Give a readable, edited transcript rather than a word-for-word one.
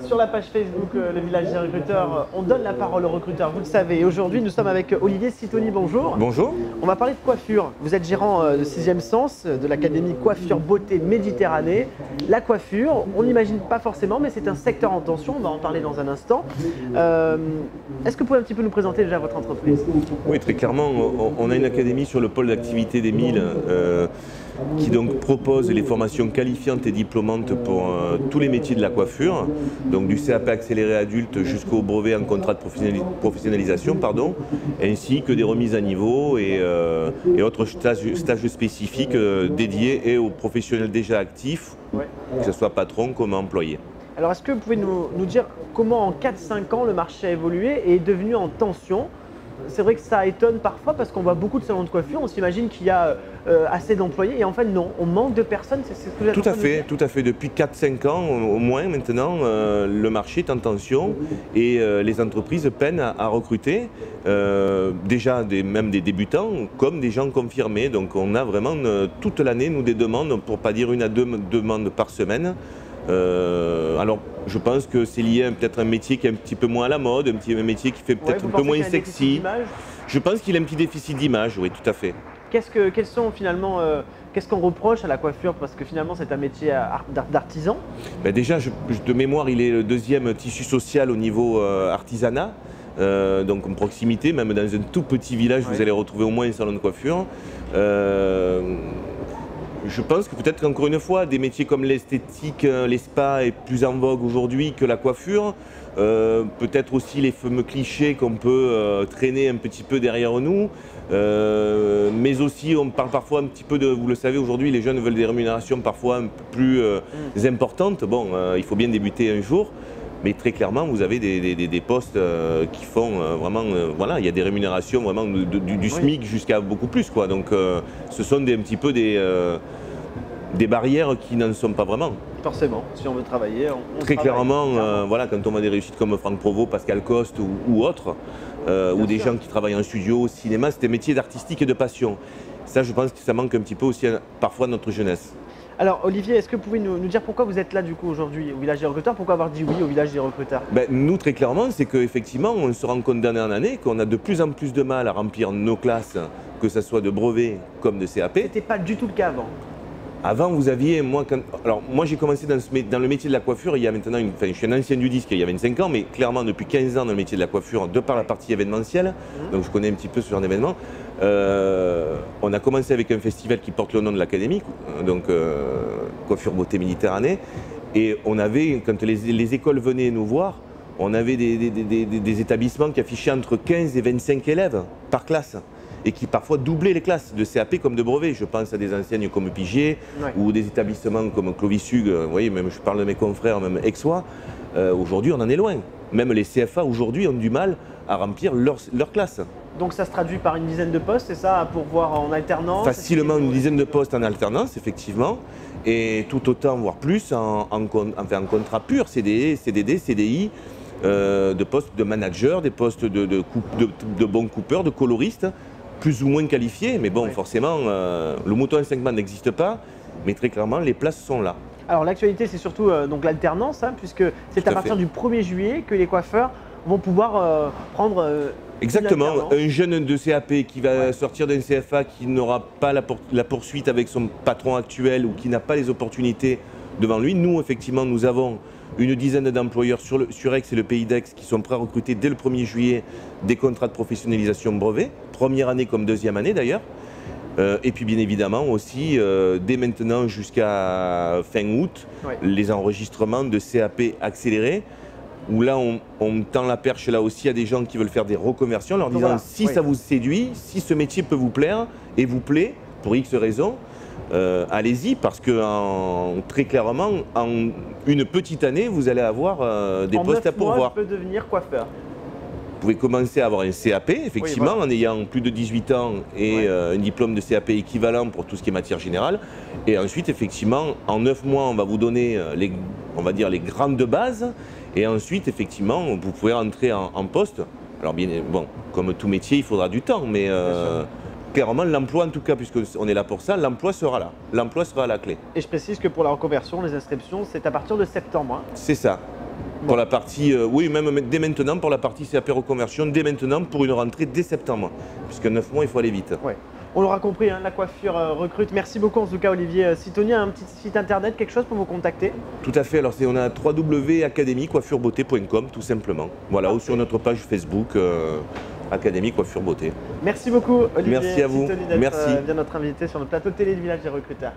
sur la page Facebook Le Village des Recruteurs, on donne la parole aux recruteurs, vous le savez. Et aujourd'hui, nous sommes avec Olivier Sitoni, bonjour. Bonjour. On va parler de coiffure. Vous êtes gérant de 6e Sens, de l'académie Coiffure Beauté Méditerranée. La coiffure, on n'imagine pas forcément, mais c'est un secteur en tension, on va en parler dans un instant. Est-ce que vous pouvez un petit peu nous présenter déjà votre entreprise? Oui, très clairement, on a une académie sur le pôle d'activité des Milles qui donc propose les formations qualifiantes et diplômantes pour tous les métiers de la coiffure, donc du CAP accéléré adulte jusqu'au brevet en contrat de professionnalisation, ainsi que des remises à niveau et autres stages spécifiques dédiés et aux professionnels déjà actifs, que ce soit patron comme employé. Alors est-ce que vous pouvez nous dire comment en 4-5 ans le marché a évolué et est devenu en tension? C'est vrai que ça étonne parfois parce qu'on voit beaucoup de salons de coiffure, on s'imagine qu'il y a assez d'employés et en fait non, on manque de personnes, c'est ce que vous êtes en train de dire. Tout à fait. Depuis 4-5 ans au moins maintenant, le marché est en tension et les entreprises peinent à recruter, déjà même des débutants comme des gens confirmés. Donc on a vraiment toute l'année nous des demandes, pour pas dire 1 à 2 demandes par semaine. Alors je pense que c'est lié à peut-être un métier qui est un petit peu moins à la mode, un métier qui fait peut-être un peu moins sexy. Je pense qu'il a un petit déficit d'image, oui, tout à fait. Quels sont finalement, qu'est-ce qu'on reproche à la coiffure? Parce que finalement c'est un métier d'artisan. Ben déjà, de mémoire, il est le 2e tissu social au niveau artisanat. Donc en proximité, même dans un tout petit village, vous allez retrouver au moins un salon de coiffure. Je pense que peut-être encore une fois, des métiers comme l'esthétique, les spas est plus en vogue aujourd'hui que la coiffure. Peut-être aussi les fameux clichés qu'on peut traîner un petit peu derrière nous. Mais aussi, on parle parfois un petit peu de, vous le savez, aujourd'hui, les jeunes veulent des rémunérations parfois un peu plus importantes. Bon, il faut bien débuter un jour. Mais très clairement, vous avez des postes qui font vraiment, voilà, il y a des rémunérations vraiment du SMIC jusqu'à beaucoup plus, quoi. Donc, ce sont un petit peu des barrières qui n'en sont pas vraiment. Forcément, si on veut travailler, on très travaille, clairement, voilà, quand on voit des réussites comme Franck Provost, Pascal Coste ou autres, ou des gens qui travaillent en studio, au cinéma, c'est des métiers d'artistique et de passion. Ça, je pense que ça manque un petit peu aussi parfois à notre jeunesse. Alors Olivier, est-ce que vous pouvez nous dire pourquoi vous êtes là du coup aujourd'hui au Village des Recruteurs? Pourquoi avoir dit oui au Village des Recruteurs? Nous, très clairement, c'est qu'effectivement, on se rend compte d'année en année qu'on a de plus en plus de mal à remplir nos classes, que ce soit de brevet comme de CAP. C'était pas du tout le cas avant. Avant, vous aviez, moi j'ai commencé dans le métier de la coiffure il y a maintenant, je suis un ancien du disque il y a 25 ans, mais clairement depuis 15 ans dans le métier de la coiffure, de par la partie événementielle, donc je connais un petit peu ce genre d'événement. On a commencé avec un festival qui porte le nom de l'académie, donc Coiffure Beauté Méditerranée, et on avait, quand les écoles venaient nous voir, on avait des établissements qui affichaient entre 15 et 25 élèves par classe, et qui parfois doublaient les classes de CAP comme de brevet. Je pense à des enseignes comme Pigier ou des établissements comme Clovis Hugues, vous voyez, même je parle de mes confrères, même Aixois. Aujourd'hui, on en est loin. Même les CFA aujourd'hui ont du mal à remplir leur classe. Donc ça se traduit par une dizaine de postes, c'est ça, pour voir en alternance? Facilement une dizaine de postes en alternance, effectivement, et tout autant, voire plus, en contrat pur, CDD, CDI, de postes de manager, des postes de bons coupeurs, de coloristes, plus ou moins qualifiés, mais bon, forcément, le mouton à 5 mains n'existe pas, mais très clairement, les places sont là. Alors l'actualité, c'est surtout donc l'alternance, puisque c'est à partir du 1er juillet que les coiffeurs vont pouvoir prendre exactement, un jeune de CAP qui va sortir d'un CFA qui n'aura pas la poursuite avec son patron actuel ou qui n'a pas les opportunités devant lui. Nous, effectivement, nous avons une dizaine d'employeurs sur Aix et le Pays d'Aix qui sont prêts à recruter dès le 1er juillet des contrats de professionnalisation brevet, première année comme deuxième année d'ailleurs. Et puis bien évidemment aussi, dès maintenant jusqu'à fin août, les enregistrements de CAP accélérés, où là on tend la perche là aussi à des gens qui veulent faire des reconversions, en leur disant si ça vous séduit, si ce métier peut vous plaire et vous plaît, pour X raisons, allez-y, parce que très clairement, en une petite année, vous allez avoir des postes à pourvoir. En 9 mois, je peux devenir coiffeur. Vous pouvez commencer à avoir un CAP, effectivement, en ayant plus de 18 ans et un diplôme de CAP équivalent pour tout ce qui est matière générale. Et ensuite, effectivement, en 9 mois, on va vous donner, on va dire, les grandes bases. Et ensuite, effectivement, vous pouvez rentrer en poste. Alors, bien, bon, comme tout métier, il faudra du temps, mais clairement, l'emploi, en tout cas, puisqu'on est là pour ça, l'emploi sera là. L'emploi sera à la clé. Et je précise que pour la reconversion, les inscriptions, c'est à partir de septembre. C'est ça. Pour la partie, oui, même dès maintenant pour la partie CAP reconversion, dès maintenant pour une rentrée dès septembre. Puisque 9 mois, il faut aller vite. Ouais. On l'aura compris, hein, la coiffure recrute. Merci beaucoup en tout cas Olivier Sitonyi. Un petit site internet, quelque chose pour vous contacter? Tout à fait, alors on a www.academiecoiffure-beauté.com tout simplement. Voilà, ou sur notre page Facebook Académie Coiffure Beauté. Merci beaucoup Olivier Merci à vous. Sitonyi d'être Merci. bien notre invité sur le plateau télé du Village des Recruteurs.